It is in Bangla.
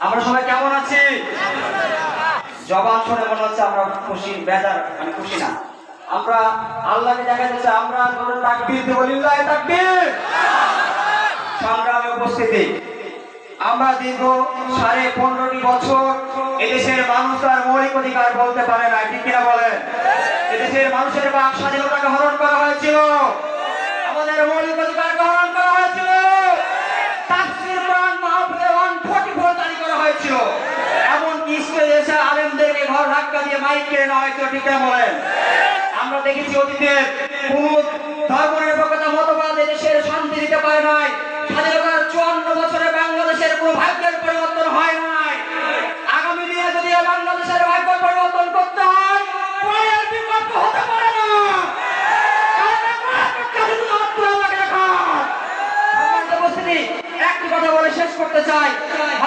আমরা সবাই কেমন আছি? জবান শুনে মনে হচ্ছে আমরা খুশি, বেজার মানে খুশি না। আমরা আল্লাহকে দেখাতে চাই, আমরা তাকবীর দেব, লিল্লাহি তাকবীর। সংগ্রামে উপস্থিতি, আমরা দীর্ঘ 15.5 বছর এদেশের মানুষ তার মৌলিক অধিকার বলতে পারে না, ঠিক কিনা বলেন? এদেশের মানুষের বাক স্বাধীনতাকে হরণ করা হয়েছিল, আমাদের মৌলিক অধিকারকে হরণ করা হয়েছিল, তাফসীর কোরআন মাহফিলে 144 জারি করা হয়েছিল, এমনকি স্কুলে এসে আলেমদেরকে ঘর ধাক্কা দিয়ে মাইক কেড়ে নেওয়া হয়েছিল, ঠিক কিনা বলেন? আমরা দেখেছি অতীতে কোন ধর্মনিরপেক্ষতা মতবাদ দেশের শান্তি দিতে পারে নাই।